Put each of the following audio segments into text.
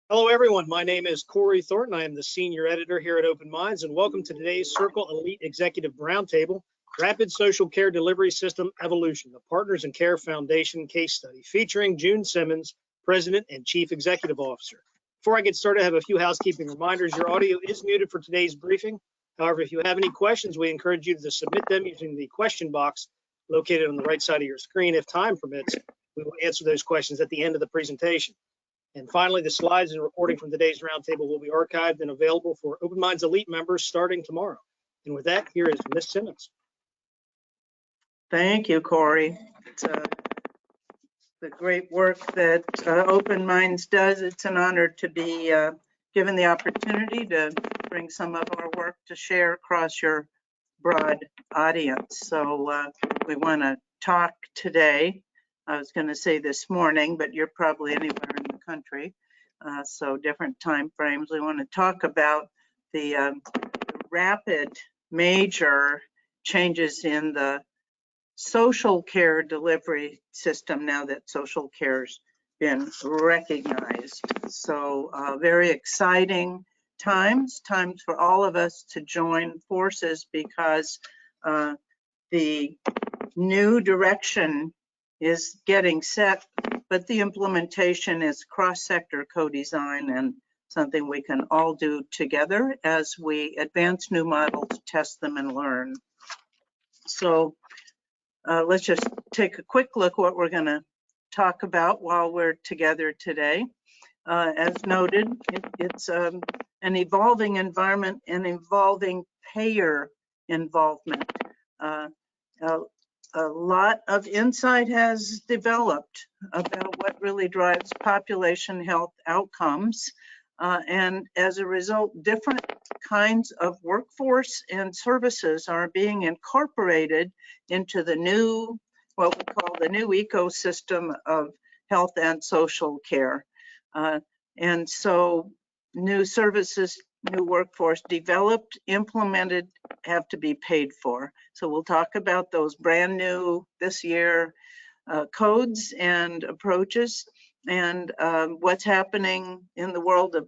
Hello, everyone. My name is Corey Thornton. I am the senior editor here at Open Minds, and welcome to today's Circle Elite Executive Roundtable, Rapid Social Care Delivery System Evolution, the Partners in Care Foundation case study, featuring June Simmons, President and Chief Executive Officer. Before I get started, I have a few housekeeping reminders. Your audio is muted for today's briefing. However, if you have any questions, we encourage you to submit them using the question box located on the right side of your screen. If time permits, we will answer those questions at the end of the presentation. And finally, the slides and recording from today's roundtable will be archived and available for Open Minds Elite members starting tomorrow. And with that, here is Ms. Simmons. Thank you, Corey. It's the great work that Open Minds does. It's an honor to be given the opportunity to bring some of our work to share across your broad audience. So we want to talk today. I was going to say this morning, but you're probably anywhere in the country, so different time frames. We want to talk about the rapid major changes in the social care delivery system now that social care's been recognized. So very exciting times for all of us to join forces, because the new direction is getting set, but the implementation is cross-sector co-design and something we can all do together as we advance new models, test them, and learn. So let's just take a quick look what we're going to talk about while we're together today. As noted, it's an evolving environment and evolving payer involvement. A lot of insight has developed about what really drives population health outcomes. And as a result, different kinds of workforce and services are being incorporated into the new, what we call the new ecosystem of health and social care. And so new services, new workforce developed, implemented, have to be paid for. So we'll talk about those brand new this year codes and approaches, and what's happening in the world of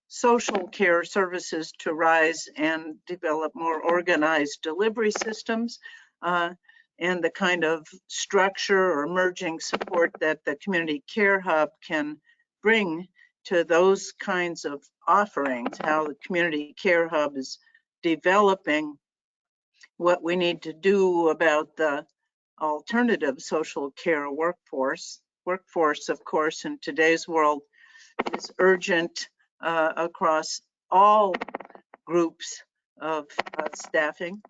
social care services to rise and develop more organized delivery systems, and the kind of structure or emerging support that the Community Care Hub can bring to those kinds of offerings, how the Community Care Hub is developing what we need to do about the alternative social care workforce. Workforce, of course, in today's world is urgent across all groups of staffing.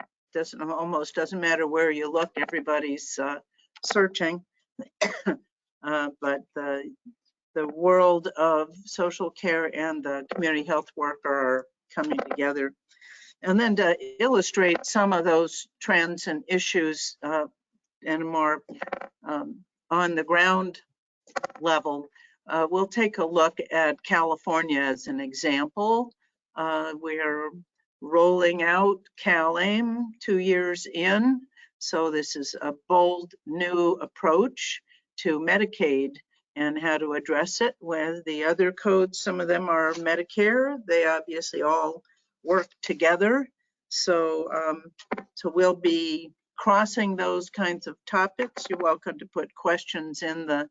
Almost doesn't matter where you look, everybody's searching. But the world of social care and the community health worker are coming together. And then to illustrate some of those trends and issues in a more on the ground level, we'll take a look at California as an example. We're rolling out CalAIM 2 years in. So this is a bold new approach to Medicaid and how to address it. Where the other codes, some of them are Medicare, they obviously all work together. So, so we'll be crossing those kinds of topics. You're welcome to put questions in the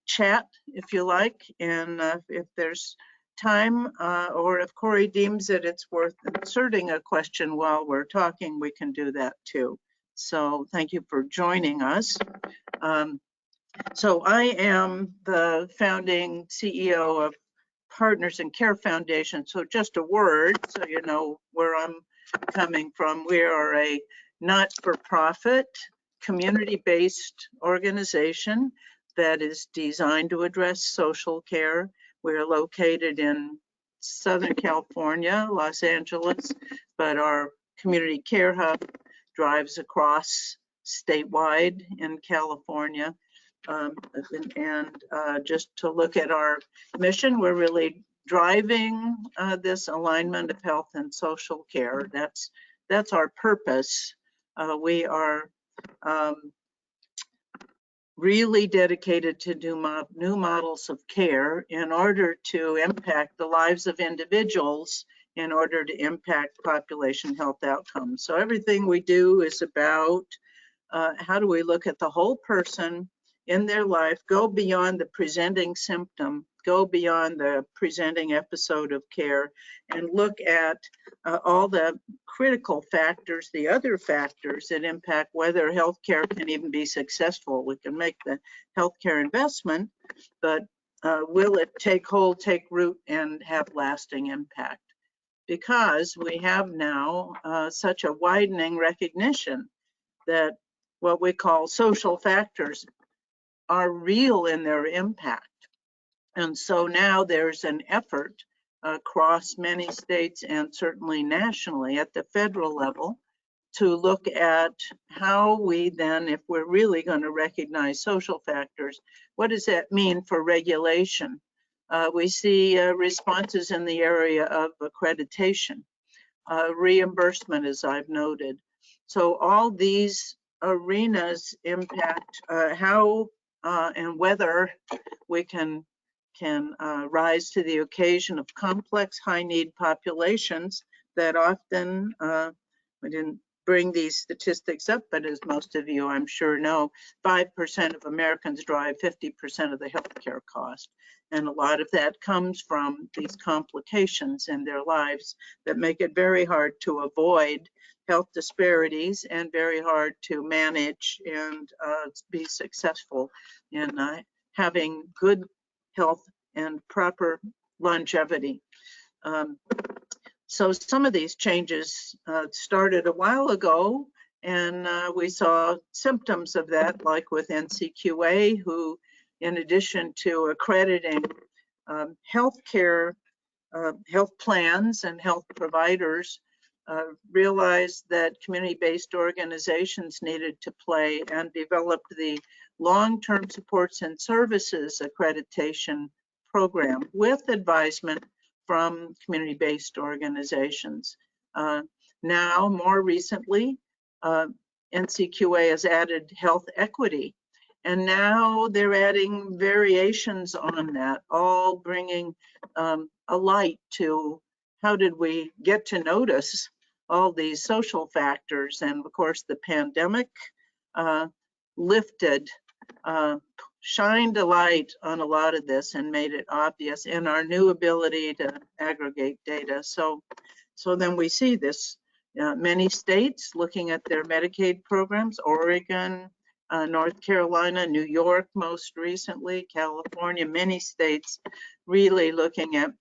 chat if you like, and if there's time or if Corey deems that it's worth inserting a question while we're talking, we can do that too. So thank you for joining us. So I am the founding CEO of Partners in Care Foundation. So just a word so you know where I'm coming from. We are a not-for-profit, community-based organization that is designed to address social care. We're located in Southern California, Los Angeles, but our Community Care Hub drives across statewide in California. Just to look at our mission, we're really driving this alignment of health and social care. That's our purpose. We are really dedicated to new models of care in order to impact the lives of individuals, in order to impact population health outcomes. So everything we do is about how do we look at the whole person in their life, go beyond the presenting symptom, go beyond the presenting episode of care, and look at all the critical factors, the other factors that impact whether healthcare can even be successful. We can make the healthcare investment, but will it take hold, take root, and have lasting impact? Because we have now such a widening recognition that what we call social factors are real in their impact. And so now there's an effort across many states and certainly nationally at the federal level to look at how we then, if we're really going to recognize social factors, what does that mean for regulation? We see responses in the area of accreditation, reimbursement, as I've noted. So all these arenas impact how and whether we can rise to the occasion of complex high-need populations that often, we didn't bring these statistics up, but as most of you I'm sure know, 5% of Americans drive 50% of the healthcare cost. And a lot of that comes from these complications in their lives that make it very hard to avoid health disparities and very hard to manage and be successful in having good health and proper longevity. So some of these changes started a while ago, and we saw symptoms of that, like with NCQA, who, in addition to accrediting healthcare, health plans and health providers, realized that community-based organizations needed to play and developed the long-term supports and services accreditation program with advisement from community-based organizations. Now, more recently, NCQA has added health equity, and now they're adding variations on that, all bringing a light to how did we get to notice all these social factors. And of course, the pandemic lifted, shined a light on a lot of this and made it obvious in our new ability to aggregate data. So then we see this, many states looking at their Medicaid programs, Oregon, North Carolina, New York most recently, California, many states really looking at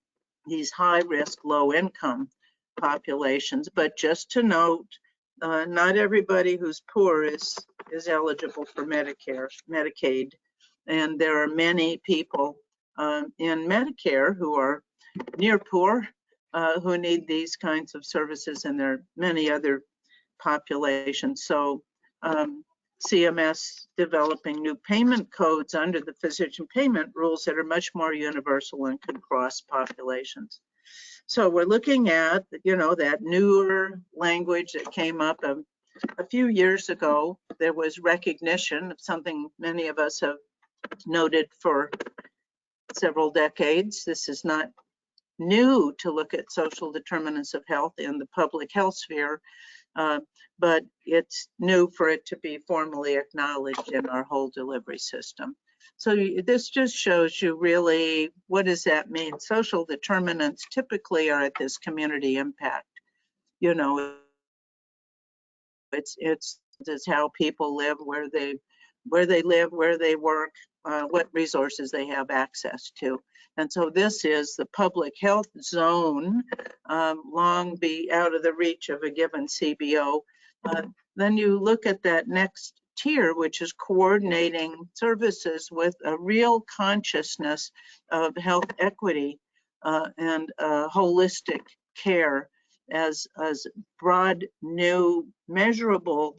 these high-risk, low-income populations. But just to note, not everybody who's poor is eligible for Medicaid. And there are many people in Medicare who are near poor, who need these kinds of services, and there are many other populations. So CMS developing new payment codes under the physician payment rules that are much more universal and can cross populations. So we're looking at, that newer language that came up a few years ago. There was recognition of something many of us have noted for several decades. This is not new to look at social determinants of health in the public health sphere, but it's new for it to be formally acknowledged in our whole delivery system. So this just shows you really, what does that mean? Social determinants typically are at this community impact. It's how people live, where they live, where they work, what resources they have access to. And so this is the public health zone, long be out of the reach of a given CBO. Then you look at that next tier, which is coordinating services with a real consciousness of health equity and holistic care as broad, new, measurable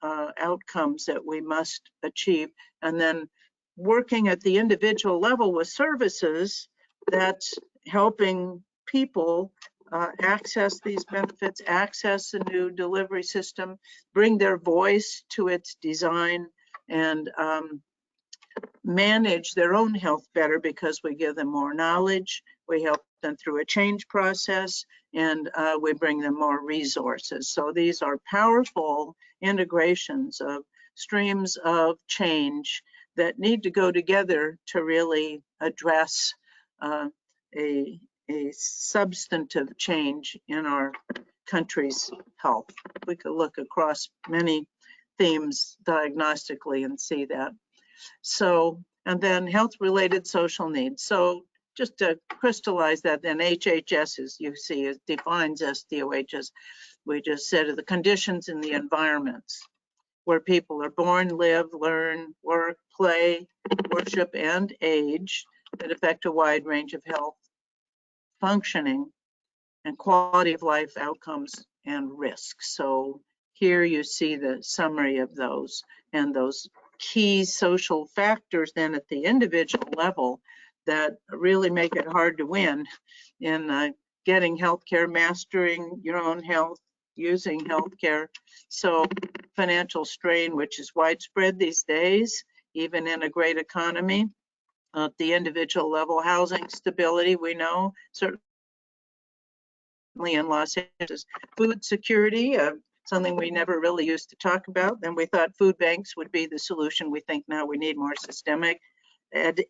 outcomes that we must achieve. And then working at the individual level with services that's helping people access these benefits, access a new delivery system, bring their voice to its design, and manage their own health better because we give them more knowledge, we help them through a change process, and we bring them more resources. So these are powerful integrations of streams of change that need to go together to really address a substantive change in our country's health. We could look across many themes diagnostically and see that. So, and then health-related social needs. So just to crystallize that, then HHS, as you see, it defines SDOH as, we just said, are the conditions in the environments where people are born, live, learn, work, play, worship, and age that affect a wide range of health, functioning, and quality of life outcomes and risks. So here you see the summary of those and those key social factors then at the individual level that really make it hard to win in getting healthcare, mastering your own health, using healthcare. So financial strain, which is widespread these days, even in a great economy. At the individual level, housing stability, we know, certainly in Los Angeles, food security, something we never really used to talk about. And we thought food banks would be the solution. We think now we need more systemic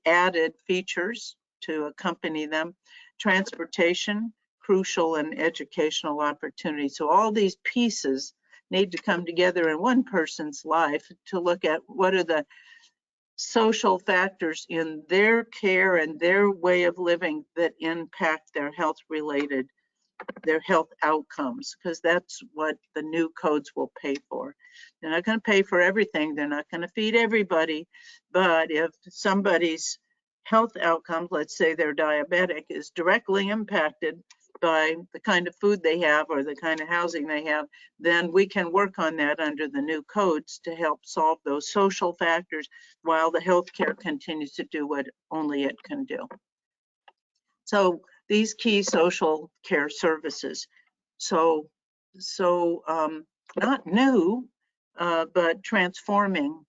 added features to accompany them. Transportation, crucial, and educational opportunities. So all these pieces need to come together in one person's life to look at what are the social factors in their care and their way of living that impact their health-related, their health outcomes, because that's what the new codes will pay for. They're not going to pay for everything. They're not going to feed everybody. But if somebody's health outcomes, let's say they're diabetic, is directly impacted by the kind of food they have or the kind of housing they have, then we can work on that under the new codes to help solve those social factors while the healthcare continues to do what only it can do. So these key social care services. So not new, but transforming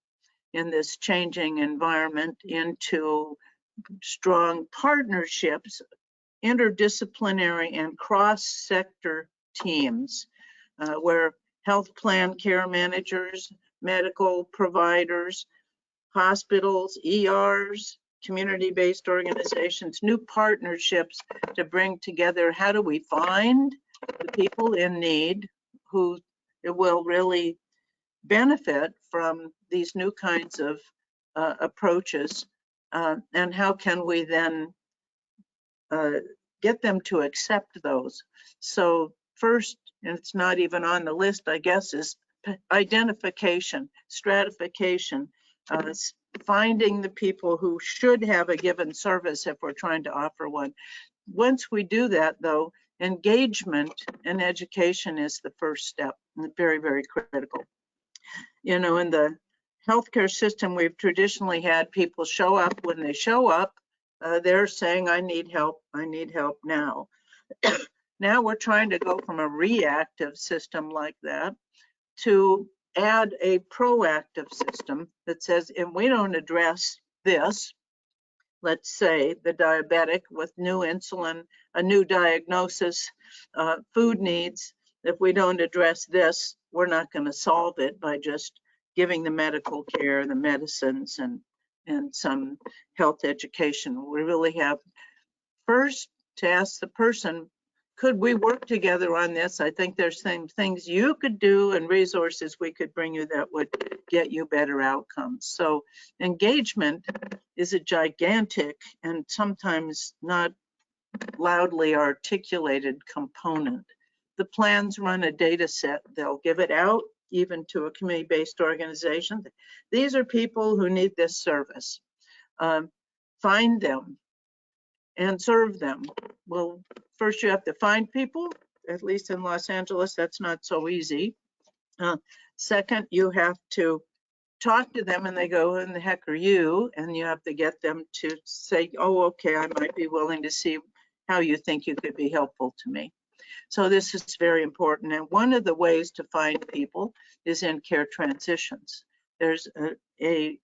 in this changing environment into strong partnerships, interdisciplinary and cross-sector teams, where health plan care managers, medical providers, hospitals, ERs, community-based organizations, new partnerships to bring together how do we find the people in need who will really benefit from these new kinds of approaches, and how can we then get them to accept those. So first, and it's not even on the list, I guess, is identification, stratification, finding the people who should have a given service if we're trying to offer one. Once we do that, though, engagement and education is the first step, very, very critical. You know, in the healthcare system, we've traditionally had people show up. When they show up, they're saying, I need help now. Now we're trying to go from a reactive system like that to add a proactive system that says, if we don't address this, let's say the diabetic with new insulin, a new diagnosis, food needs, if we don't address this, we're not going to solve it by just giving the medical care, the medicines, and some health education. We really have first to ask the person, could we work together on this? I think there's some things you could do and resources we could bring you that would get you better outcomes. So engagement is a gigantic and sometimes not loudly articulated component. The plans run a data set. They'll give it out even to a community-based organization. These are people who need this service. Find them and serve them. Well, first you have to find people, at least in Los Angeles, that's not so easy. Second, you have to talk to them and they go, who the heck are you? And you have to get them to say, oh, okay, I might be willing to see how you think you could be helpful to me. So this is very important. And one of the ways to find people is in care transitions. There's a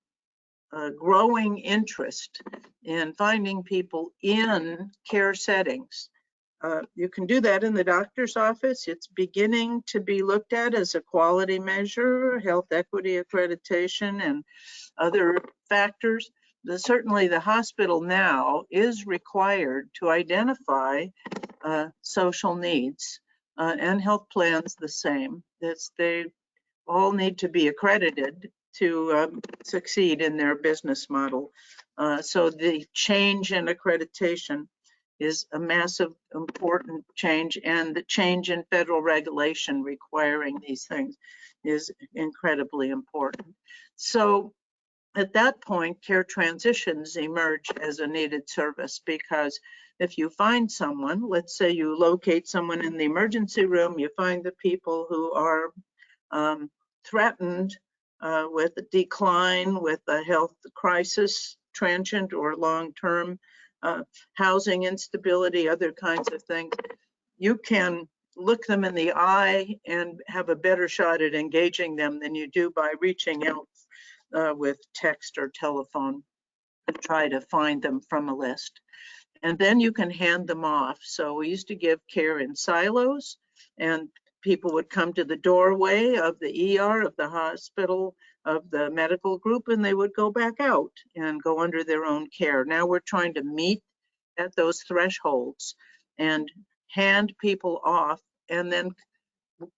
growing interest in finding people in care settings. You can do that in the doctor's office. It's beginning to be looked at as a quality measure, health equity accreditation, and other factors. Certainly the hospital now is required to identify social needs, and health plans the same. They all need to be accredited to succeed in their business model. So the change in accreditation is a massive, important change, and the change in federal regulation requiring these things is incredibly important. So at that point, care transitions emerge as a needed service, because if you find someone, let's say you locate someone in the emergency room, you find the people who are threatened with a decline, with a health crisis, transient or long-term, housing instability, other kinds of things, you can look them in the eye and have a better shot at engaging them than you do by reaching out with text or telephone and try to find them from a list. And then you can hand them off. So we used to give care in silos, and people would come to the doorway of the ER, of the hospital, of the medical group, and they would go back out and go under their own care. Now we're trying to meet at those thresholds and hand people off, and then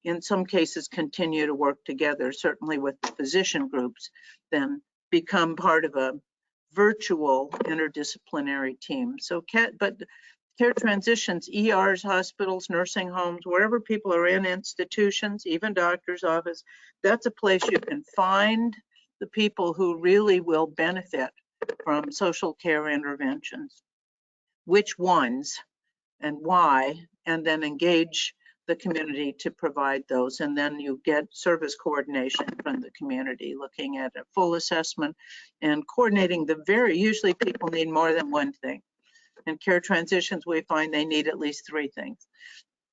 in some cases continue to work together, certainly with the physician groups, then become part of a virtual interdisciplinary team. So but care transitions, ERs, hospitals, nursing homes, wherever people are in institutions, even doctor's office, that's a place you can find the people who really will benefit from social care interventions. Which ones and why, and then engage the community to provide those. And then you get service coordination from the community, looking at a full assessment and coordinating usually people need more than one thing. In care transitions, we find they need at least 3 things,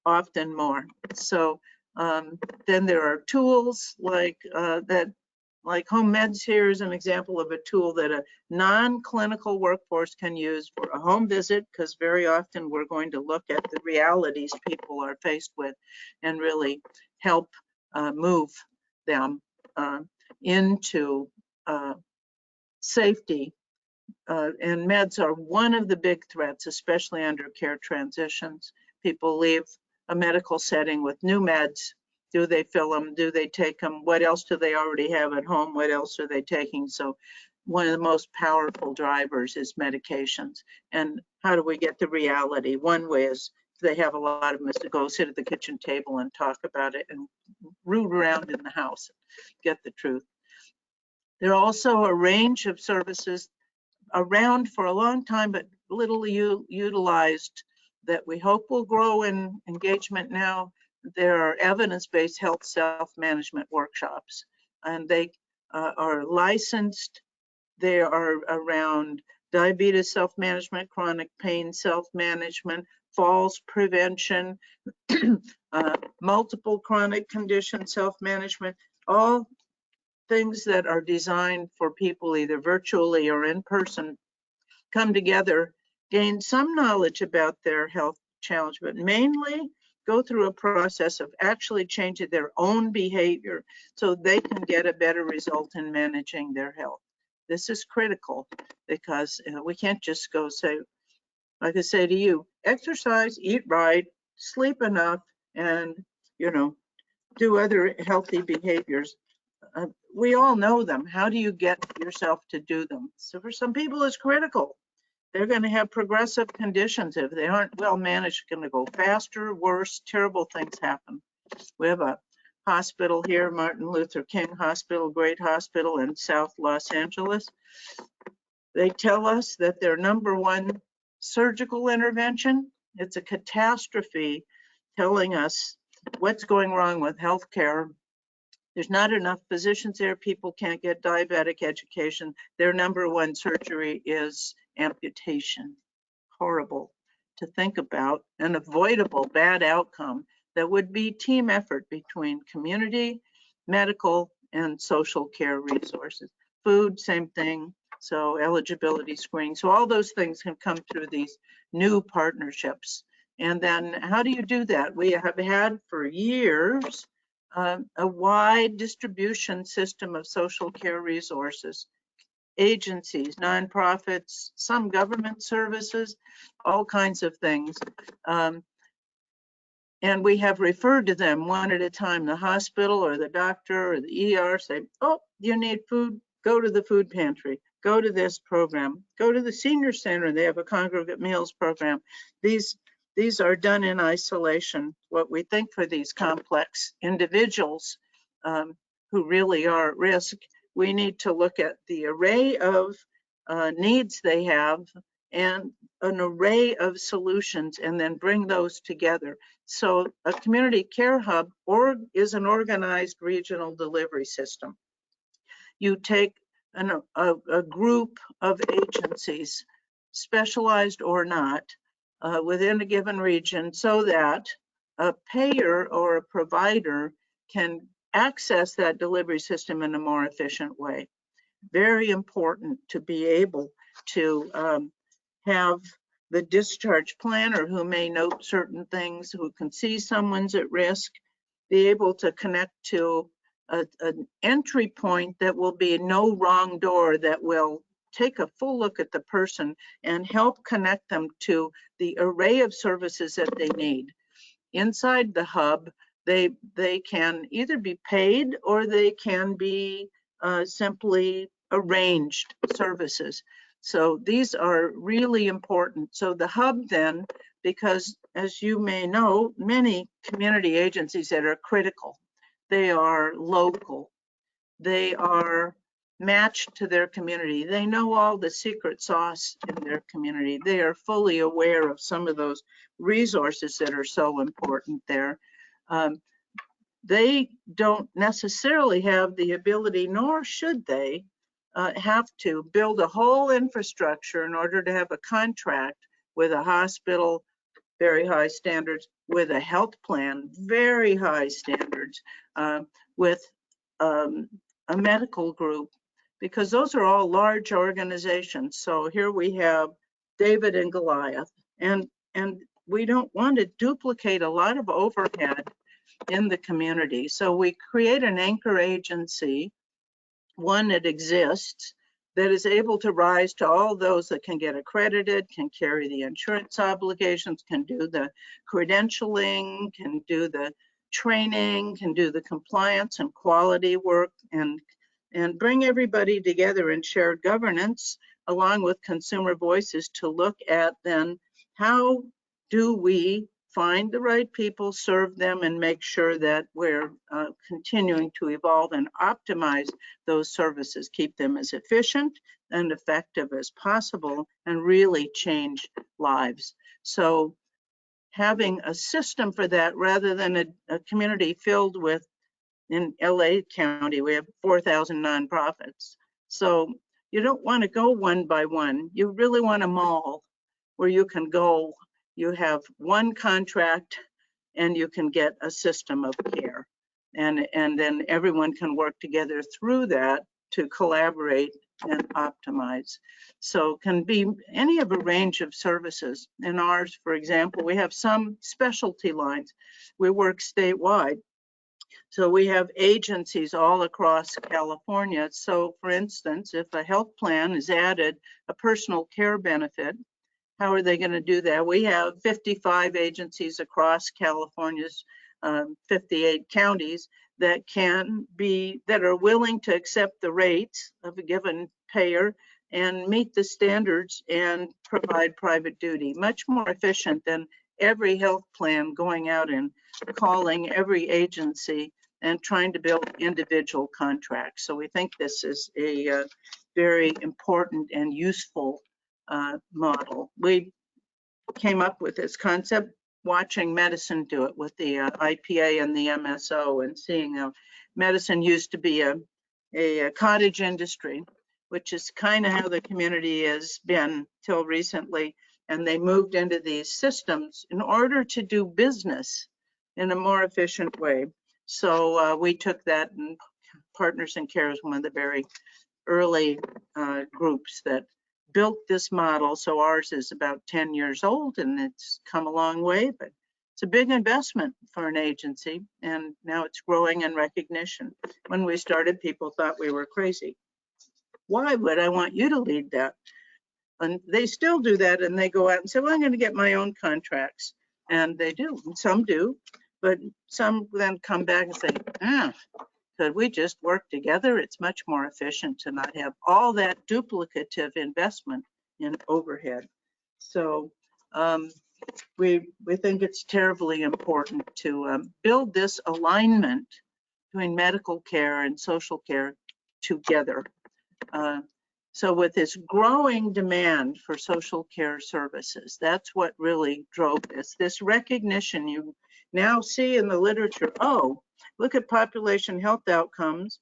often more. So then there are tools like like Home Meds here is an example of a tool that a non-clinical workforce can use for a home visit, because very often we're going to look at the realities people are faced with and really help move them into safety. And meds are one of the big threats, especially under care transitions. People leave a medical setting with new meds. Do they fill them? Do they take them? What else do they already have at home? What else are they taking? So one of the most powerful drivers is medications. And how do we get the reality? One way is if they have a lot of them is to go sit at the kitchen table and talk about it and root around in the house, get the truth. There are also a range of services around for a long time, but little utilized, that we hope will grow in engagement now. There are evidence-based health self-management workshops, and they are licensed. They are around diabetes self-management, chronic pain self-management, falls prevention, multiple chronic condition self-management, all things that are designed for people either virtually or in person, come together, gain some knowledge about their health challenge, but mainly go through a process of actually changing their own behavior so they can get a better result in managing their health. This is critical, because we can't just go say, like I say to you, exercise, eat right, sleep enough, and do other healthy behaviors. We all know them. How do you get yourself to do them? So for some people, it's critical. They're going to have progressive conditions. If they aren't well managed, it's going to go faster, worse, terrible things happen. We have a hospital here, Martin Luther King Hospital, great hospital in South Los Angeles. They tell us that their #1 surgical intervention, it's a catastrophe, telling us what's going wrong with healthcare. There's not enough physicians there. People can't get diabetic education. Their #1 surgery is amputation. Horrible to think about, an avoidable bad outcome that would be team effort between community, medical, and social care resources. Food, same thing. So eligibility screening. So all those things can come through these new partnerships. And then how do you do that? We have had for years a wide distribution system of social care resources, agencies, nonprofits, some government services, all kinds of things. And we have referred to them one at a time, the hospital or the doctor or the ER say, oh, you need food, go to the food pantry, go to this program, go to the senior center, they have a congregate meals program. These are done in isolation. What we think for these complex individuals who really are at risk, we need to look at the array of needs they have and an array of solutions and then bring those together. So a community care hub is an organized regional delivery system. You take a group of agencies, specialized or not, within a given region so that a payer or a provider can access that delivery system in a more efficient way. Very important to be able to have the discharge planner who may note certain things, who can see someone's at risk, be able to connect to an entry point that will be no wrong door, that will take a full look at the person and help connect them to the array of services that they need. Inside the hub, they can either be paid or they can be simply arranged services. So these are really important. So the hub then, because as you may know, many community agencies that are critical, they are local, they are matched to their community, they know all the secret sauce in their community, they are fully aware of some of those resources that are so important there. They don't necessarily have the ability, nor should they, have to build a whole infrastructure in order to have a contract with a hospital, very high standards, with a health plan, very high standards, with a medical group, because those are all large organizations. So here we have David and Goliath, and we don't want to duplicate a lot of overhead in the community. So we create an anchor agency, one that exists, that is able to rise to all those that can get accredited, can carry the insurance obligations, can do the credentialing, can do the training, can do the compliance and quality work, and bring everybody together in shared governance along with consumer voices to look at then how do we find the right people, serve them, and make sure that we're continuing to evolve and optimize those services, keep them as efficient and effective as possible, and really change lives. So having a system for that rather than a community filled with, in LA County, we have 4,000 nonprofits. So you don't want to go one by one. You really want a mall where you can go, you have one contract and you can get a system of care. And then everyone can work together through that to collaborate and optimize. So can be any of a range of services. In ours, for example, we have some specialty lines. We work statewide. So we have agencies all across California. So for instance, if a health plan is added a personal care benefit, how are they going to do that? We have 55 agencies across California's 58 counties that are willing to accept the rates of a given payer and meet the standards and provide private duty. Much more efficient than every health plan going out and calling every agency and trying to build individual contracts. So we think this is a very important and useful model. We came up with this concept watching medicine do it with the IPA and the MSO, and seeing how medicine used to be a cottage industry, which is kind of how the community has been till recently. And they moved into these systems in order to do business in a more efficient way. So we took that, and Partners in Care is one of the very early groups that built this model. So ours is about 10 years old and it's come a long way, but it's a big investment for an agency, and now it's growing in recognition. When we started, people thought we were crazy. Why would I want you to lead that? And they still do that, and they go out and say, well, I'm going to get my own contracts. And they do, and some do, but some then come back and say, could we just work together? It's much more efficient to not have all that duplicative investment in overhead. So we think it's terribly important to build this alignment between medical care and social care together. So with this growing demand for social care services, that's what really drove this recognition you now see in the literature. Oh, look at population health outcomes,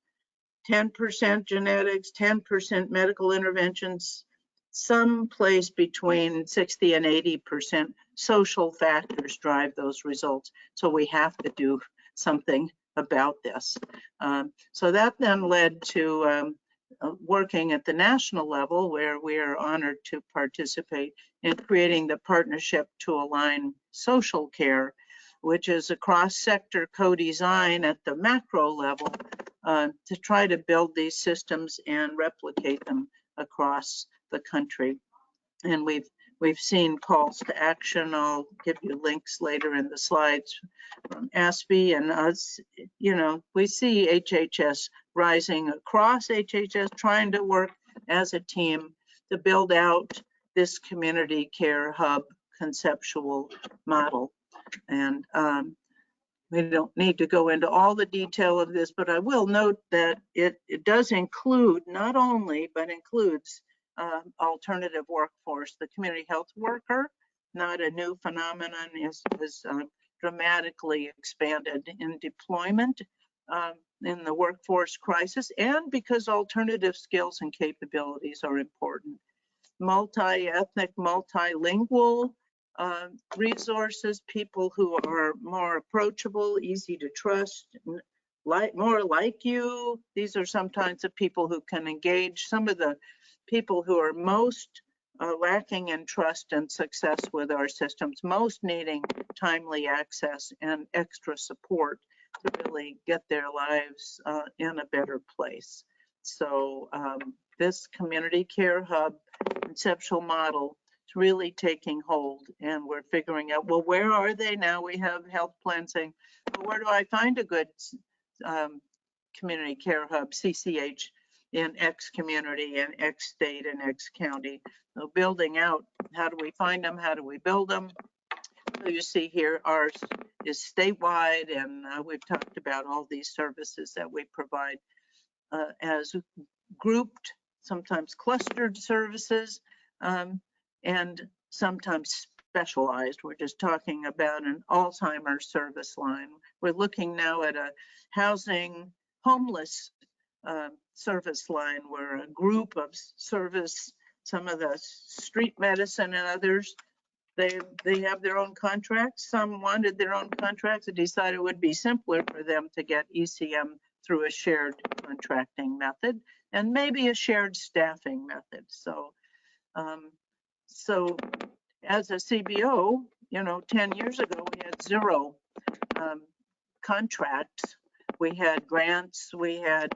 10% genetics, 10% medical interventions, someplace between 60 and 80% social factors drive those results. So we have to do something about this. So that then led to working at the national level, where we are honored to participate in creating the Partnership to Align Social Care, which is a cross-sector co-design at the macro level to try to build these systems and replicate them across the country. And we've seen calls to action. I'll give you links later in the slides from ASPE and us. You know, we see HHS rising across HHS, trying to work as a team to build out this community care hub conceptual model. And we don't need to go into all the detail of this, but I will note that it does include not only, but includes alternative workforce. The community health worker, not a new phenomenon, is dramatically expanded in deployment in the workforce crisis, and because alternative skills and capabilities are important. Multi-ethnic, multilingual resources, people who are more approachable, easy to trust, more like you. These are sometimes the people who can engage. Some of the people who are most lacking in trust and success with our systems, most needing timely access and extra support to really get their lives in a better place. So this community care hub conceptual model is really taking hold, and we're figuring out, well, where are they now? We have health plans saying, well, where do I find a good community care hub, CCH, in X community and X state and X county? So building out, how do we find them? How do we build them? So you see here, ours is statewide, and we've talked about all these services that we provide as grouped, sometimes clustered services, and sometimes specialized. We're just talking about an Alzheimer's service line. We're looking now at a housing homeless service line, where a group of service, some of the street medicine and others, they have their own contracts. Some wanted their own contracts and decided it would be simpler for them to get ECM through a shared contracting method and maybe a shared staffing method. So, so as a CBO, you know, 10 years ago, we had 0 contracts. We had grants, we had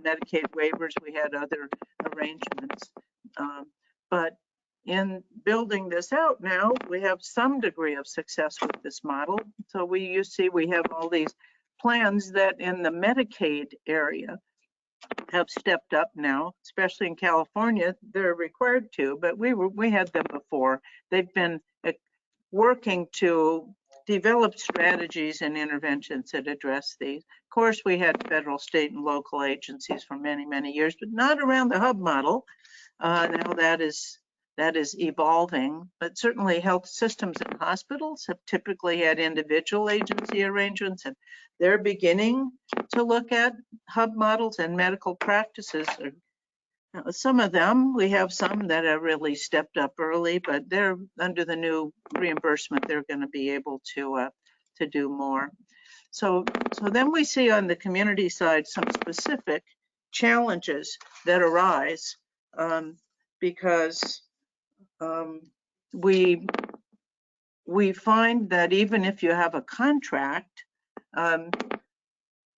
Medicaid waivers, we had other arrangements. But in building this out now, we have some degree of success with this model. So you see we have all these plans that in the Medicaid area have stepped up now, especially in California. They're required to, but we had them before. They've been working to develop strategies and interventions that address these. Of course, we had federal, state, and local agencies for many, many years, but not around the hub model. Now that is evolving, but certainly health systems and hospitals have typically had individual agency arrangements, and they're beginning to look at hub models, and medical practices. Some of them, we have some that have really stepped up early, but they're under the new reimbursement, they're going to be able to do more. So then we see on the community side some specific challenges that arise because we find that even if you have a contract,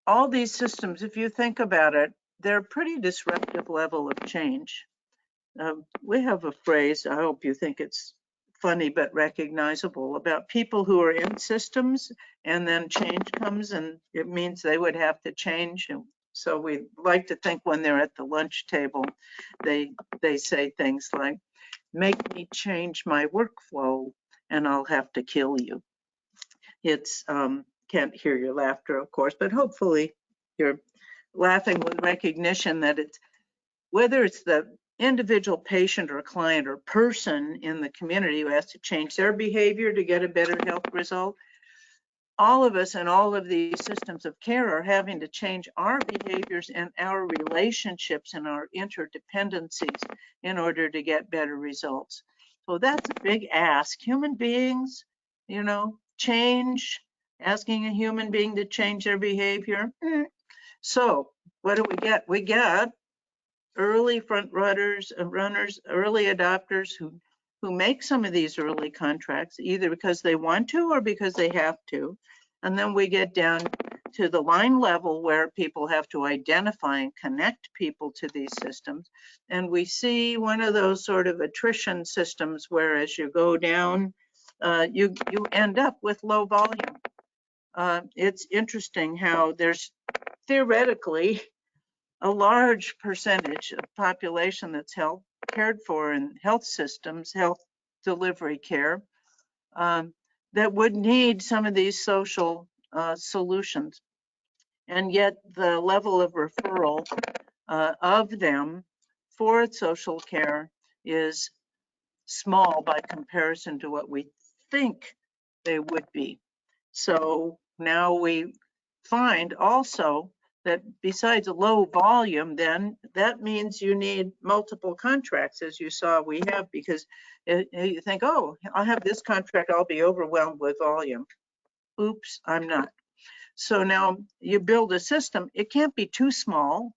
all these systems, if you think about it, they're a pretty disruptive level of change. We have a phrase, I hope you think it's funny but recognizable, about people who are in systems and then change comes and it means they would have to change. And so we like to think when they're at the lunch table, they say things like, make me change my workflow and I'll have to kill you. It's, can't hear your laughter, of course, but hopefully you're laughing with recognition that it's, whether it's the individual patient or client or person in the community who has to change their behavior to get a better health result, all of us and all of these systems of care are having to change our behaviors and our relationships and our interdependencies in order to get better results. So that's a big ask. Human beings, you know, change, asking a human being to change their behavior. So what do we get? We get early front runners, early adopters who make some of these early contracts, either because they want to or because they have to. And then we get down to the line level where people have to identify and connect people to these systems. And we see one of those sort of attrition systems where as you go down, you end up with low volume. It's interesting how there's theoretically a large percentage of population that's cared for in health systems, health delivery care, that would need some of these social solutions. And yet the level of referral of them for social care is small by comparison to what we think they would be. So now we find also that besides a low volume, then that means you need multiple contracts, as you saw we have, because you think, oh, I'll have this contract, I'll be overwhelmed with volume. Oops, I'm not. So now you build a system, it can't be too small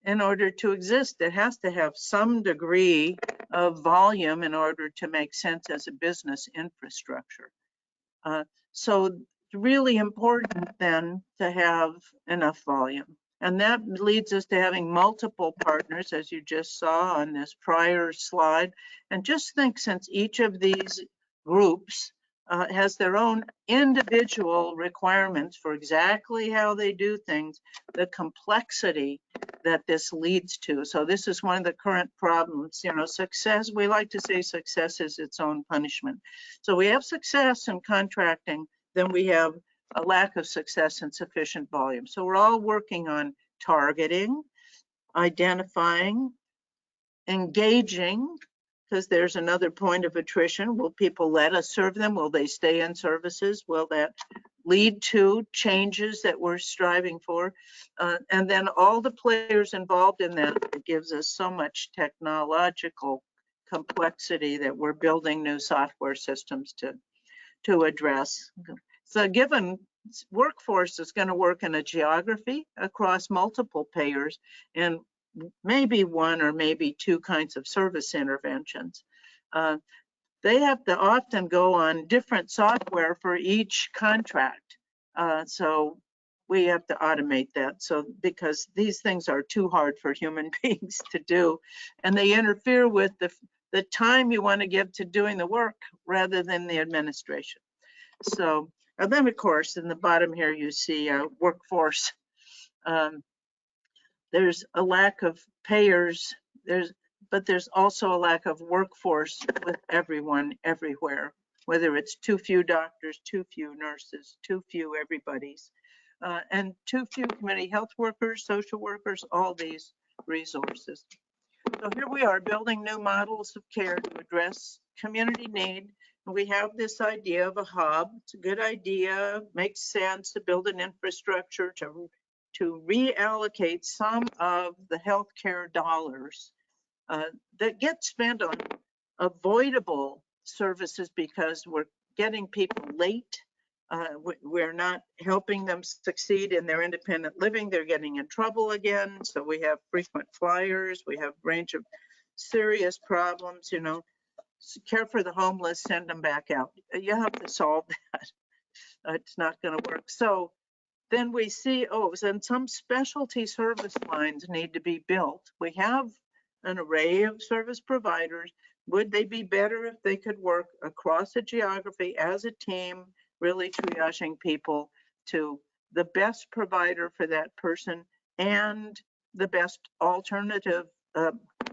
in order to exist. It has to have some degree of volume in order to make sense as a business infrastructure. So it's really important then to have enough volume. And that leads us to having multiple partners, as you just saw on this prior slide. And just think, since each of these groups has their own individual requirements for exactly how they do things, the complexity that this leads to. So this is one of the current problems, you know, success, we like to say success is its own punishment. So we have success in contracting, then we have a lack of success in sufficient volume. So we're all working on targeting, identifying, engaging, because there's another point of attrition. Will people let us serve them? Will they stay in services? Will that lead to changes that we're striving for? And then all the players involved in that, it gives us so much technological complexity that we're building new software systems to address. So given workforce is going to work in a geography across multiple payers and maybe one or maybe two kinds of service interventions. They have to often go on different software for each contract. So we have to automate that. So because these things are too hard for human beings to do, and they interfere with the time you want to give to doing the work rather than the administration. So, and then of course, in the bottom here, you see workforce. There's a lack of payers, but there's also a lack of workforce with everyone, everywhere, whether it's too few doctors, too few nurses, too few everybody's, and too few community health workers, social workers, all these resources. So here we are building new models of care to address community need. And we have this idea of a hub. It's a good idea, makes sense to build an infrastructure to reallocate some of the healthcare dollars that get spent on avoidable services because we're getting people late We're not helping them succeed in their independent living. They're getting in trouble again. So we have frequent flyers. We have a range of serious problems, you know. Care for the homeless, send them back out. You have to solve that. It's not going to work. So then we see, oh, and some specialty service lines need to be built. We have an array of service providers. Would they be better if they could work across a geography as a team, really triaging people to the best provider for that person and the best alternative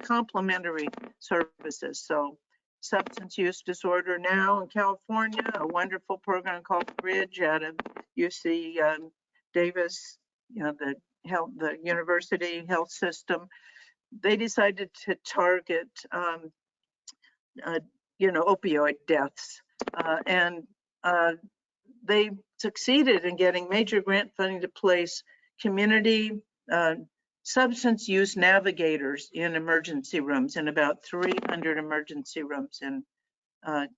complementary services? So substance use disorder now in California, a wonderful program called Bridge out of UC Davis, you know, the university health system. They decided to target, you know, opioid deaths, and they succeeded in getting major grant funding to place community substance use navigators in emergency rooms, in about 300 emergency rooms in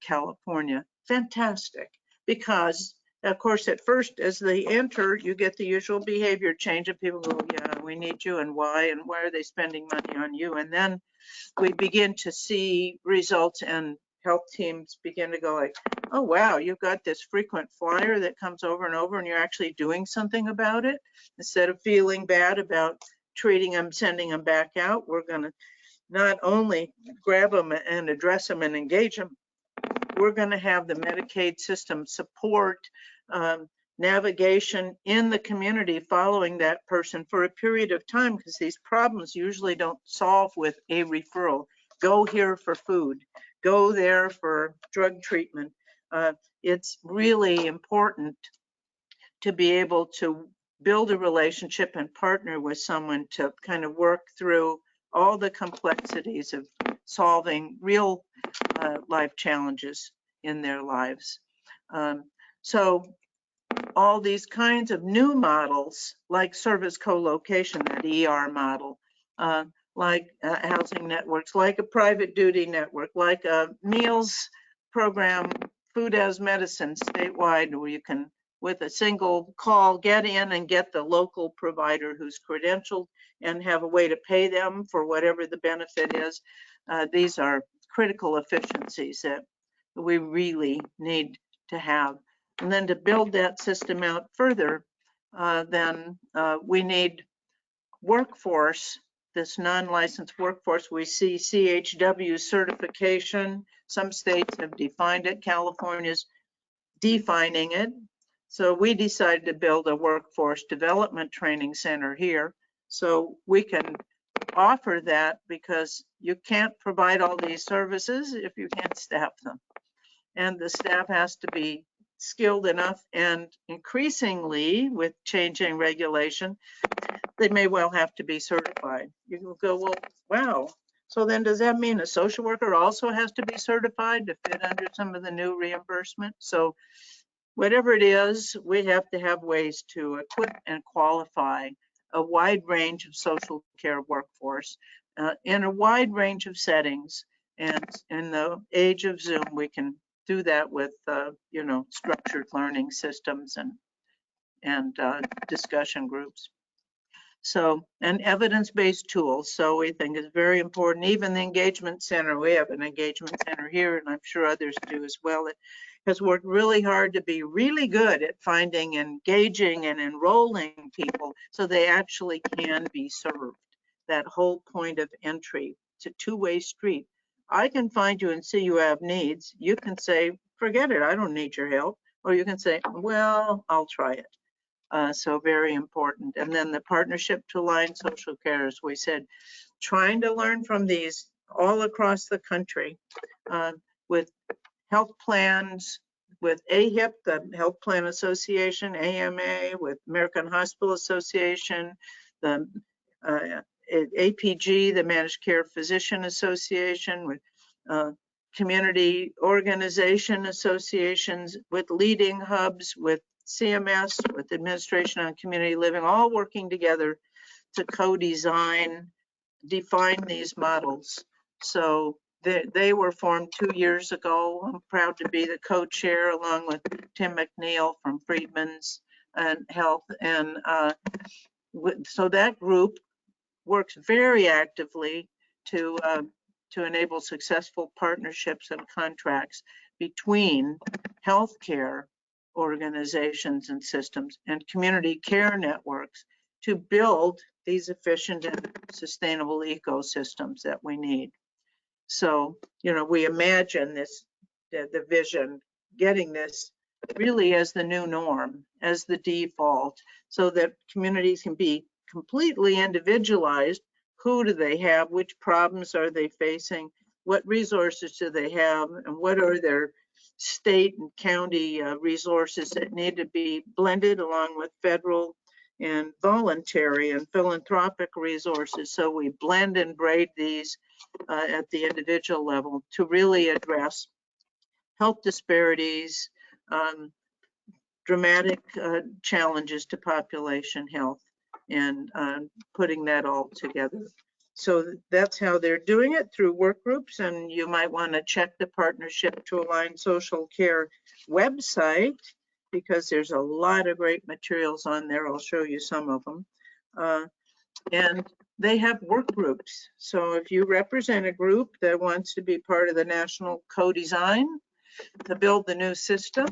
California. Fantastic, because of course at first as they enter you get the usual behavior change and people go, yeah, we need you, and why are they spending money on you? And then we begin to see results and health teams begin to go like, oh wow, you've got this frequent flyer that comes over and over and you're actually doing something about it. Instead of feeling bad about treating them, sending them back out, we're going to not only grab them and address them and engage them, we're going to have the Medicaid system support navigation in the community following that person for a period of time, because these problems usually don't solve with a referral. Go here for food, go there for drug treatment. It's really important to be able to build a relationship and partner with someone to kind of work through all the complexities of solving real life challenges in their lives. So all these kinds of new models, like service co-location, that ER model, like housing networks, like a private duty network, like a meals program, food as medicine statewide, where you can, with a single call, get in and get the local provider who's credentialed and have a way to pay them for whatever the benefit is. These are critical efficiencies that we really need to have. And then to build that system out further, then we need workforce, this non-licensed workforce. We see CHW certification. Some states have defined it. California's defining it. So we decided to build a workforce development training center here so we can offer that, because you can't provide all these services if you can't staff them. And the staff has to be skilled enough, and increasingly with changing regulation, they may well have to be certified. You will go, well, wow. So then does that mean a social worker also has to be certified to fit under some of the new reimbursement? So whatever it is, we have to have ways to equip and qualify a wide range of social care workforce in a wide range of settings. And in the age of Zoom, we can do that with, you know, structured learning systems and discussion groups. So, and evidence-based tools. So we think is very important. Even the engagement center, we have an engagement center here, and I'm sure others do as well. It has worked really hard to be really good at finding, engaging, and enrolling people so they actually can be served. That whole point of entry. It's a two-way street. I can find you and see you have needs. You can say, forget it, I don't need your help. Or you can say, well, I'll try it. So very important. And then the partnership to align social care, as we said, trying to learn from these all across the country with health plans, with AHIP, the Health Plan Association, AMA, with American Hospital Association, the APG, the Managed Care Physician Association, with community organization associations, with leading hubs, with CMS, with Administration on Community Living, all working together to co-design, define these models. So They were formed 2 years ago. I'm proud to be the co-chair along with Tim McNeil from Freedmen's and Health. And so that group works very actively to enable successful partnerships and contracts between healthcare organizations and systems and community care networks to build these efficient and sustainable ecosystems that we need. So, you know, we imagine this, the vision, getting this really as the new norm, as the default, so that communities can be completely individualized. Who do they have? Which problems are they facing? What resources do they have? And what are their state and county resources that need to be blended along with federal and voluntary and philanthropic resources? So we blend and braid these at the individual level to really address health disparities, dramatic challenges to population health, and putting that all together. So that's how they're doing it, through work groups. And you might want to check the Partnership to Align Social Care website, because there's a lot of great materials on there. I'll show you some of them. And they have work groups. So if you represent a group that wants to be part of the national co-design to build the new system,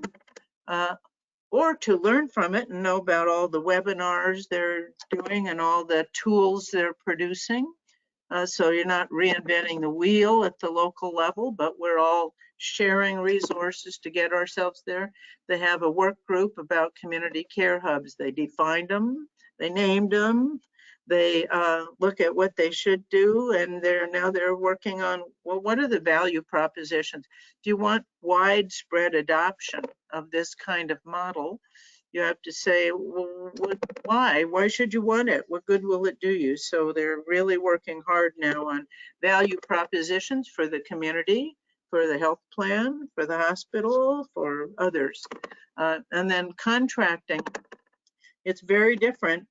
or to learn from it and know about all the webinars they're doing and all the tools they're producing. So you're not reinventing the wheel at the local level, but we're all sharing resources to get ourselves there. They have a work group about community care hubs. They defined them, they named them, they look at what they should do, and they're working on, well, what are the value propositions? If you want widespread adoption of this kind of model, you have to say, well, why? Why should you want it? What good will it do you? So they're really working hard now on value propositions for the community, for the health plan, for the hospital, for others. And then contracting. It's very different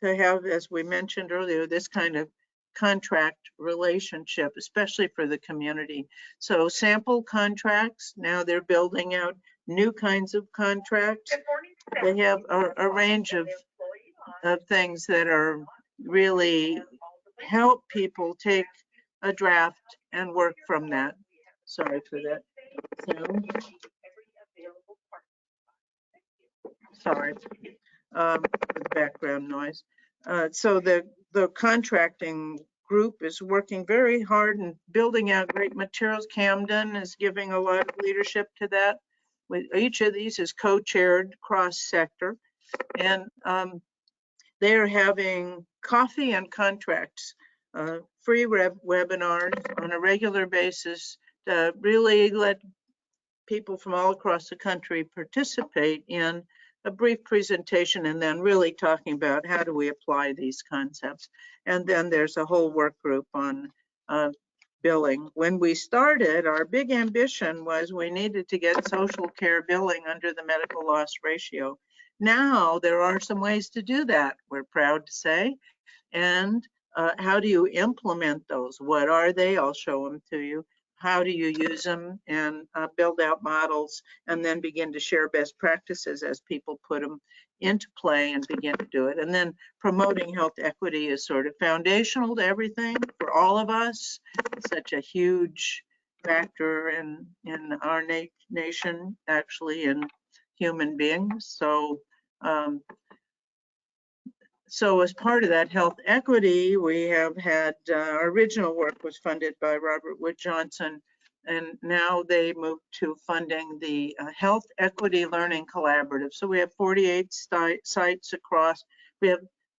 to have, as we mentioned earlier, this kind of contract relationship, especially for the community. So sample contracts, now they're building out new kinds of contracts. They have a range of things that are really help people take a draft and work from that. Sorry for that. Sorry for the background noise. So the contracting group is working very hard and building out great materials. Camden is giving a lot of leadership to that. Each of these is co-chaired cross-sector, and they're having coffee and contracts, free webinars on a regular basis to really let people from all across the country participate in a brief presentation, and then really talking about how do we apply these concepts. And then there's a whole work group on billing. When we started, our big ambition was we needed to get social care billing under the medical loss ratio. Now there are some ways to do that, we're proud to say. And how do you implement those? What are they? I'll show them to you. How do you use them, and build out models, and then begin to share best practices as people put them into play and begin to do it. And then promoting health equity is sort of foundational to everything for all of us. It's such a huge factor in our nation, actually, in human beings. So so as part of that health equity, we have had, our original work was funded by Robert Wood Johnson, and now they moved to funding the Health Equity Learning Collaborative. So we have 48 sites across, we have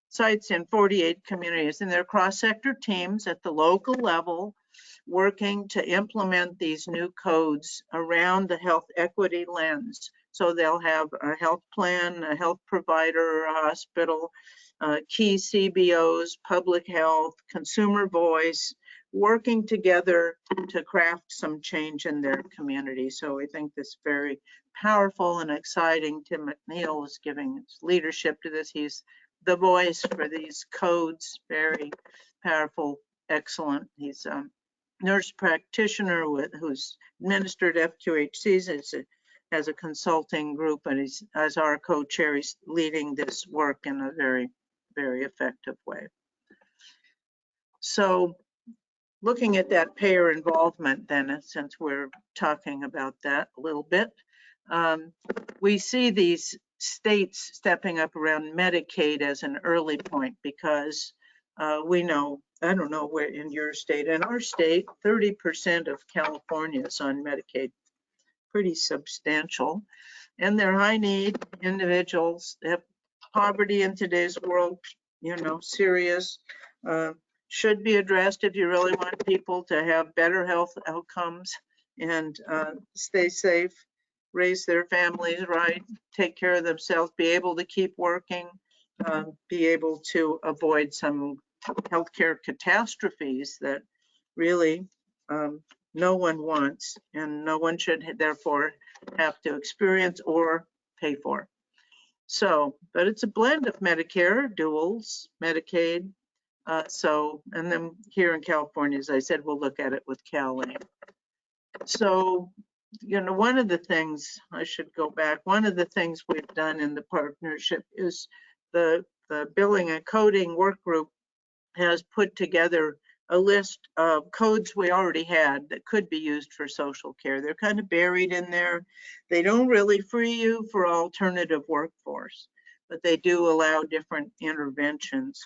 sites in 48 communities, and they're cross-sector teams at the local level working to implement these new codes around the health equity lens. So they'll have a health plan, a health provider, a hospital, key CBOs, public health, consumer voice, working together to craft some change in their community. So we think this is very powerful and exciting. Tim McNeil is giving his leadership to this. He's the voice for these codes, very powerful, excellent. He's nurse practitioner who's administered FQHCs as a consulting group, and he's, as our co-chair, he's leading this work in a very, very effective way. So looking at that payer involvement then, since we're talking about that a little bit, we see these states stepping up around Medicaid as an early point, because we know, I don't know where in your state, in our state, 30% of California is on Medicaid, pretty substantial. And they're high need individuals. They have poverty in today's world, you know, serious, should be addressed if you really want people to have better health outcomes and stay safe, raise their families right, take care of themselves, be able to keep working, be able to avoid some healthcare catastrophes that really no one wants and no one should therefore have to experience or pay for. So, but it's a blend of Medicare, duals, Medicaid. And then here in California, as I said, we'll look at it with CalAIM. So, you know, one of the things, I should go back, one of the things we've done in the partnership is the billing and coding work group has put together a list of codes we already had that could be used for social care. They're kind of buried in there. They don't really free you for alternative workforce, but they do allow different interventions.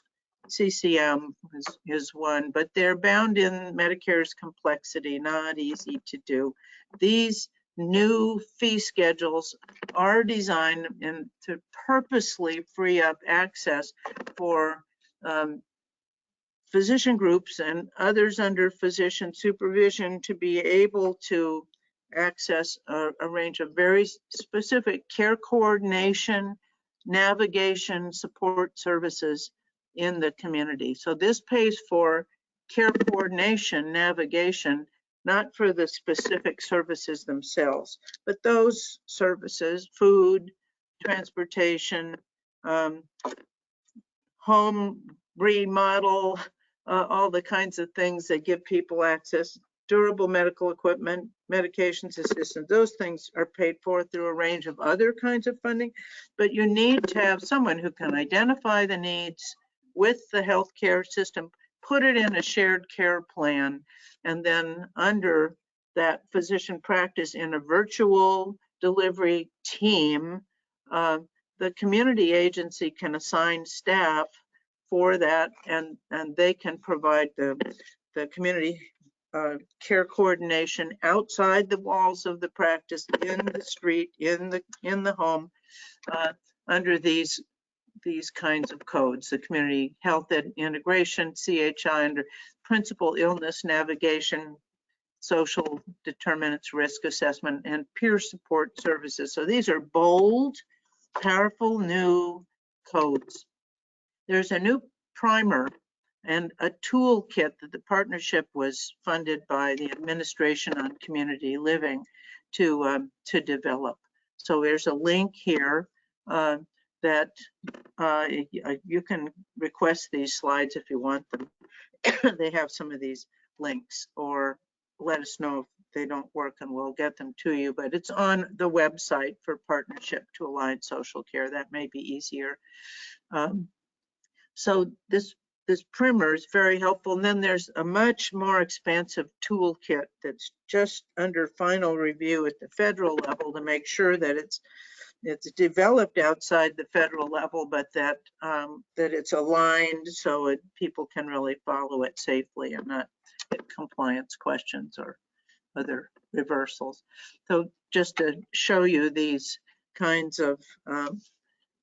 CCM is one, but they're bound in Medicare's complexity, not easy to do. These new fee schedules are designed to purposely free up access for physician groups and others under physician supervision to be able to access a range of very specific care coordination, navigation, support services in the community. So this pays for care coordination, navigation, not for the specific services themselves, but those services, food, transportation, home remodel, all the kinds of things that give people access, durable medical equipment, medications assistance, those things are paid for through a range of other kinds of funding, but you need to have someone who can identify the needs with the healthcare system, put it in a shared care plan, and then under that physician practice in a virtual delivery team, the community agency can assign staff for that, and they can provide the community care coordination outside the walls of the practice, in the street, in the home, under these kinds of codes. The community health integration, CHI, under principal illness navigation, social determinants, risk assessment, and peer support services. So these are bold, powerful new codes. There's a new primer and a toolkit that the partnership was funded by the Administration on Community Living to develop. So there's a link here that you can request these slides if you want them. They have some of these links, or let us know if they don't work and we'll get them to you, but it's on the website for Partnership to Align Social Care. That may be easier. So this primer is very helpful. And then there's a much more expansive toolkit that's just under final review at the federal level to make sure that it's developed outside the federal level, but that it's aligned so people can really follow it safely and not get compliance questions or other reversals. So just to show you these kinds of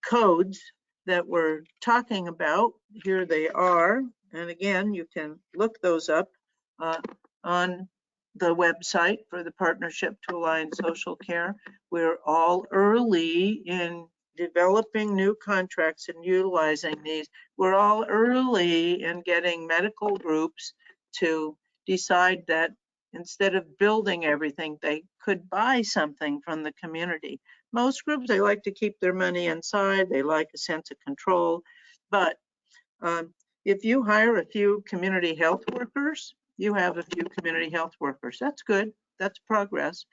codes that we're talking about, here they are. And again, you can look those up on the website for the Partnership to Align Social Care. We're all early in developing new contracts and utilizing these. We're all early in getting medical groups to decide that instead of building everything, they could buy something from the community. Most groups, they like to keep their money inside. They like a sense of control. But if you hire a few community health workers you have a few community health workers. That's good. That's progress.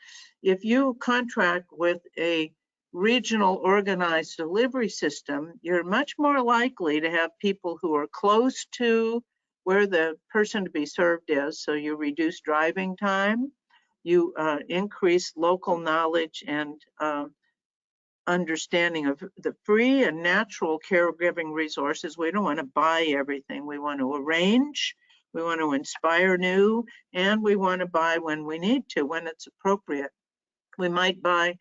If you contract with a regional organized delivery system, you're much more likely to have people who are close to where the person to be served is. So you reduce driving time, you increase local knowledge and understanding of the free and natural caregiving resources. We don't want to buy everything. We want to arrange, we want to inspire new, and we want to buy when we need to, when it's appropriate. We might buy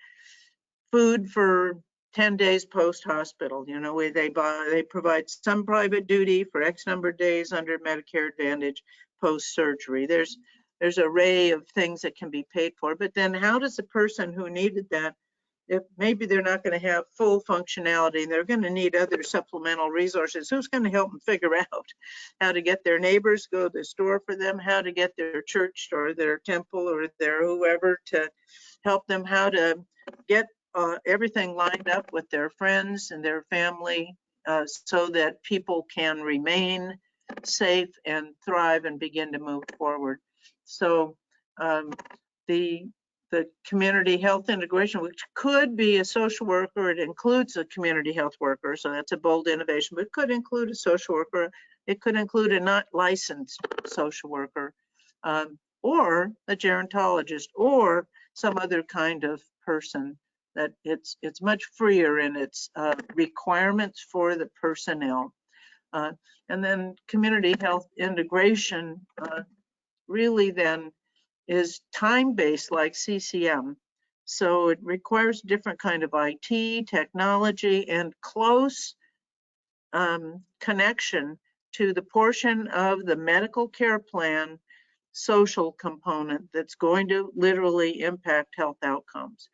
food for 10 days post-hospital. You know, they provide some private duty for X number of days under Medicare Advantage post-surgery. There's an array of things that can be paid for, but then how does the person who needed that, if maybe they're not going to have full functionality, they're going to need other supplemental resources, who's going to help them figure out how to get their neighbors go to the store for them, how to get their church or their temple or their whoever to help them, how to get everything lined up with their friends and their family so that people can remain safe and thrive and begin to move forward. So the community health integration, which could be a social worker, it includes a community health worker, so that's a bold innovation, but it could include a social worker, it could include a not licensed social worker, or a gerontologist, or some other kind of person. That it's much freer in its requirements for the personnel. And then community health integration really then is time-based like CCM. So it requires different kind of IT, technology, and close connection to the portion of the medical care plan social component that's going to literally impact health outcomes.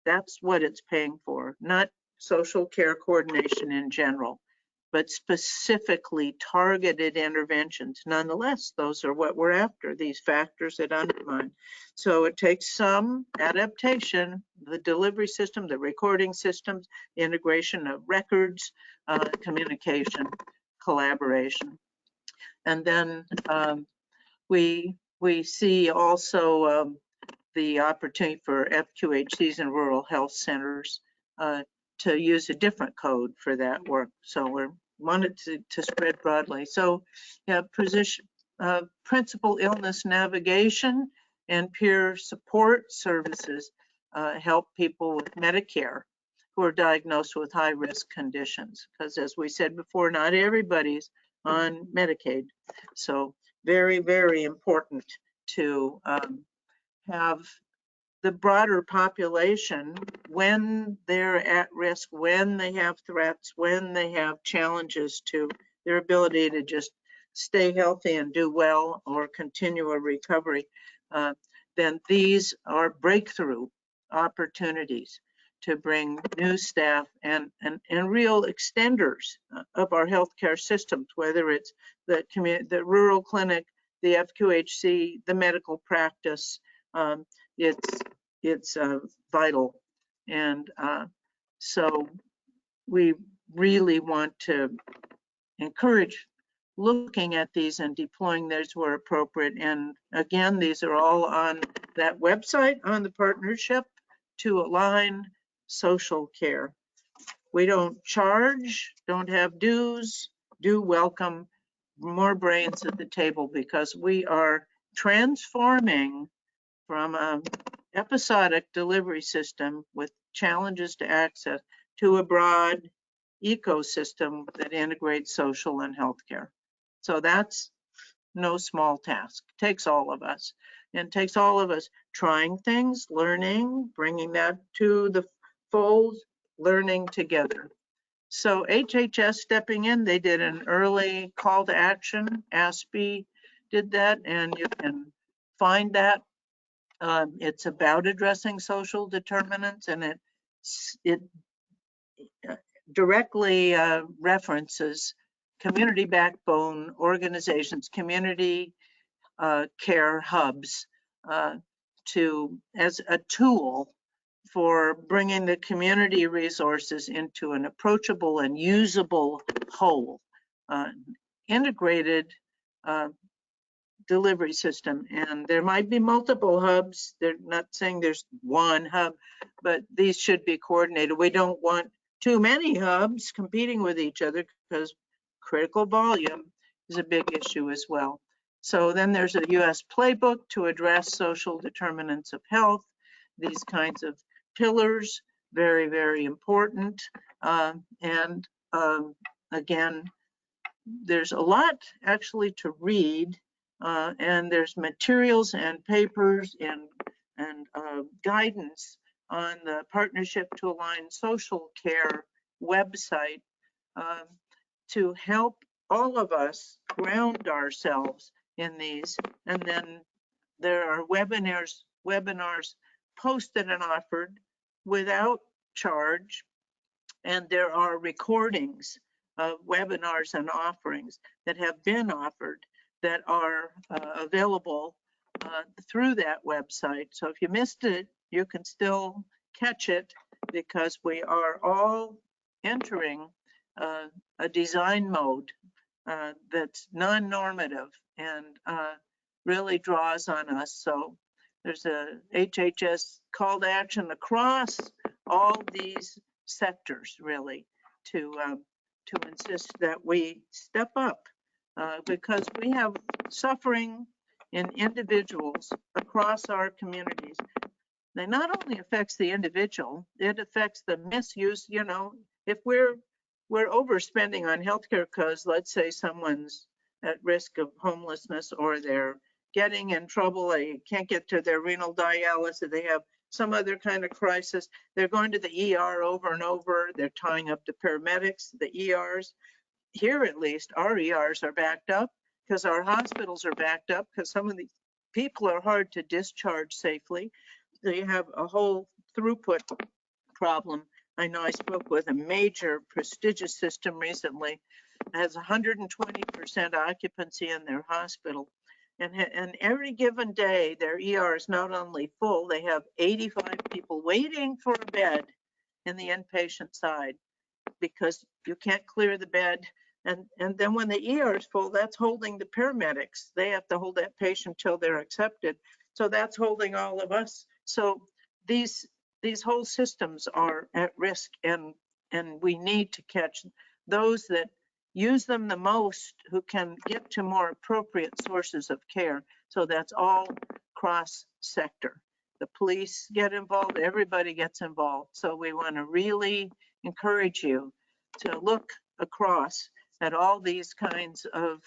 That's what it's paying for, not social care coordination in general, but specifically targeted interventions. Nonetheless, those are what we're after, these factors that undermine. So it takes some adaptation, the delivery system, the recording systems, integration of records, communication, collaboration. And then we see also the opportunity for FQHCs and rural health centers to use a different code for that work. So we're wanted to spread broadly. So yeah, principal illness navigation and peer support services help people with Medicare who are diagnosed with high-risk conditions. Because as we said before, not everybody's on Medicaid. So very, very important to have the broader population when they're at risk, when they have threats, when they have challenges to their ability to just stay healthy and do well or continue a recovery, then these are breakthrough opportunities to bring new staff and real extenders of our healthcare systems, whether it's the rural clinic, the FQHC, the medical practice. It's vital. And so we really want to encourage looking at these and deploying those where appropriate. And again, these are all on that website on the partnership to align social care. We don't charge, don't have dues, do welcome more brains at the table because we are transforming from an episodic delivery system with challenges to access to a broad ecosystem that integrates social and healthcare. So that's no small task. It takes all of us. And it takes all of us trying things, learning, bringing that to the fold, learning together. So HHS stepping in, they did an early call to action. ASPE did that, and you can find that. It's about addressing social determinants, and it directly references community backbone organizations, community care hubs as a tool for bringing the community resources into an approachable and usable whole, integrated delivery system, and there might be multiple hubs. They're not saying there's one hub, but these should be coordinated. We don't want too many hubs competing with each other because critical volume is a big issue as well. So then there's a US playbook to address social determinants of health. These kinds of pillars, very, very important. Again, there's a lot actually to read, and there's materials and papers and guidance on the Partnership to Align Social Care website to help all of us ground ourselves in these. And then there are webinars posted and offered without charge, and there are recordings of webinars and offerings that have been offered that are available through that website. So if you missed it, you can still catch it, because we are all entering a design mode that's non-normative and really draws on us. So there's a HHS call to action across all these sectors, really, to insist that we step up, because we have suffering in individuals across our communities. That not only affects the individual, it affects the misuse. You know, if we're overspending on healthcare because, let's say, someone's at risk of homelessness, or they're getting in trouble, they can't get to their renal dialysis, they have some other kind of crisis, they're going to the ER over and over, they're tying up the paramedics, the ERs. Here, at least, our ERs are backed up because our hospitals are backed up because some of these people are hard to discharge safely. So you have a whole throughput problem. I know I spoke with a major prestigious system recently, has 120% occupancy in their hospital. And every given day, their ER is not only full, they have 85 people waiting for a bed in the inpatient side because you can't clear the bed. And then when the ER is full, that's holding the paramedics. They have to hold that patient till they're accepted. So that's holding all of us. So these whole systems are at risk, and we need to catch those that use them the most, who can get to more appropriate sources of care. So that's all cross sector. The police get involved, everybody gets involved. So we want to really encourage you to look across at all these kinds of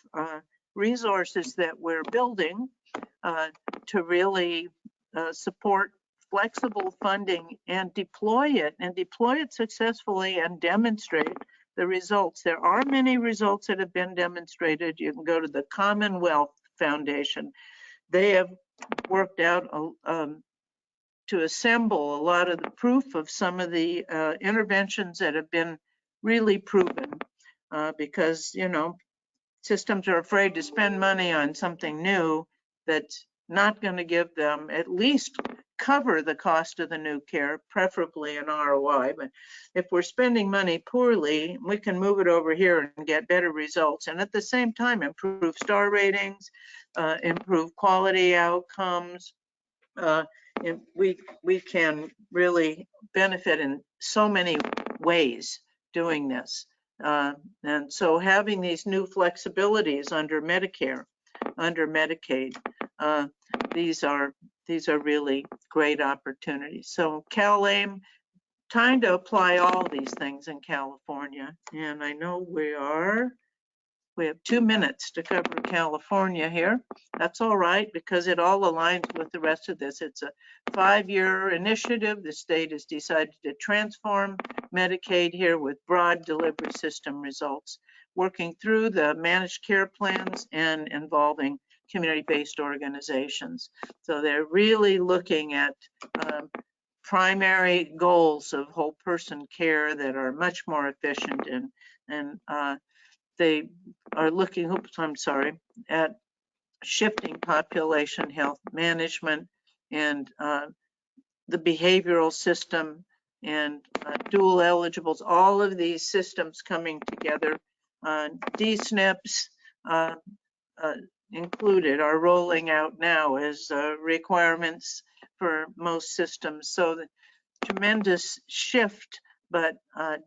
resources that we're building to really support flexible funding and deploy it successfully and demonstrate the results. There are many results that have been demonstrated. You can go to the Commonwealth Foundation. They have worked out to assemble a lot of the proof of some of the interventions that have been really proven, because, you know, systems are afraid to spend money on something new that's not going to give them at least cover the cost of the new care, preferably an ROI. But if we're spending money poorly, we can move it over here and get better results, and at the same time improve star ratings, improve quality outcomes. And we can really benefit in so many ways doing this. And so having these new flexibilities under Medicare, under Medicaid, these are really great opportunities. So CalAIM, trying to apply all these things in California. And I know we have 2 minutes to cover California here. That's all right, because it all aligns with the rest of this. It's a 5-year initiative. The state has decided to transform Medicaid here with broad delivery system results, working through the managed care plans and involving community-based organizations. So they're really looking at primary goals of whole person care that are much more efficient, and they are looking, at shifting population health management and the behavioral system and dual eligibles, all of these systems coming together, DSNPs, included are rolling out now as requirements for most systems. So the tremendous shift, but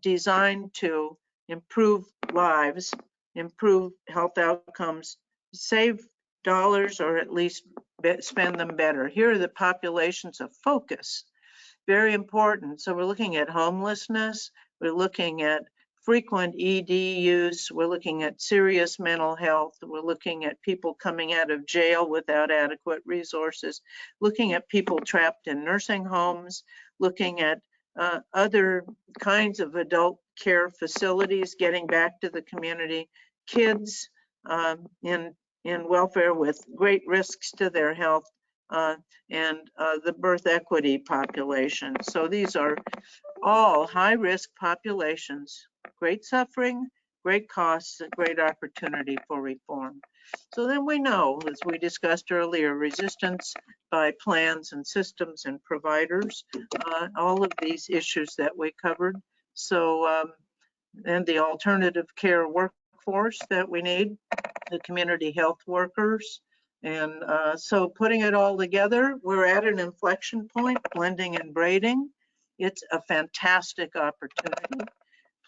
designed to improve lives, improve health outcomes, save dollars, or at least spend them better. Here are the populations of focus. Very important. So we're looking at homelessness, we're looking at frequent ED use, we're looking at serious mental health, we're looking at people coming out of jail without adequate resources, looking at people trapped in nursing homes, looking at other kinds of adult care facilities, getting back to the community, kids in welfare with great risks to their health, and the birth equity population. So these are all high-risk populations, great suffering, great costs, and great opportunity for reform. So then we know, as we discussed earlier, resistance by plans and systems and providers, all of these issues that we covered. So, and the alternative care workforce that we need, the community health workers. And so putting it all together, we're at an inflection point, blending and braiding. It's a fantastic opportunity.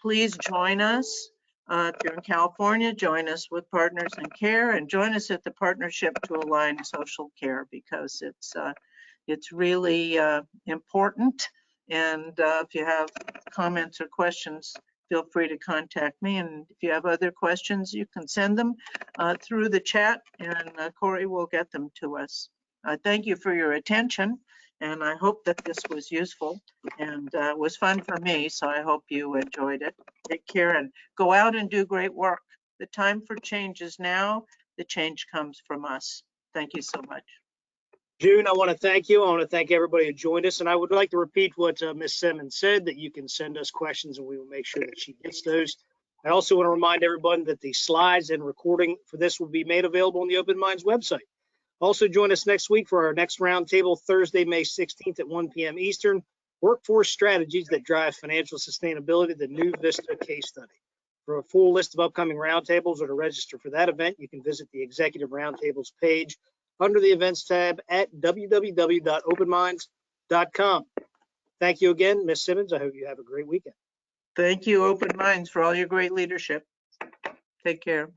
Please join us. If you're in California, join us with Partners in Care, and join us at the Partnership to Align Social Care, because it's really important. And if you have comments or questions, feel free to contact me. And if you have other questions, you can send them through the chat, and Corey will get them to us. Thank you for your attention, and I hope that this was useful and was fun for me, so I hope you enjoyed it. Take care and go out and do great work. The time for change is now. The change comes from us. Thank you so much. June, I want to thank you. I want to thank everybody who joined us. And I would like to repeat what Ms. Simmons said, that you can send us questions and we will make sure that she gets those. I also want to remind everyone that the slides and recording for this will be made available on the Open Minds website. Also join us next week for our next roundtable, Thursday, May 16th at 1 p.m. Eastern, Workforce Strategies That Drive Financial Sustainability, the New Vista Case Study. For a full list of upcoming roundtables or to register for that event, you can visit the Executive Roundtables page under the events tab at www.openminds.com. Thank you again, Ms. Simmons. I hope you have a great weekend. Thank you, Open Minds, for all your great leadership. Take care.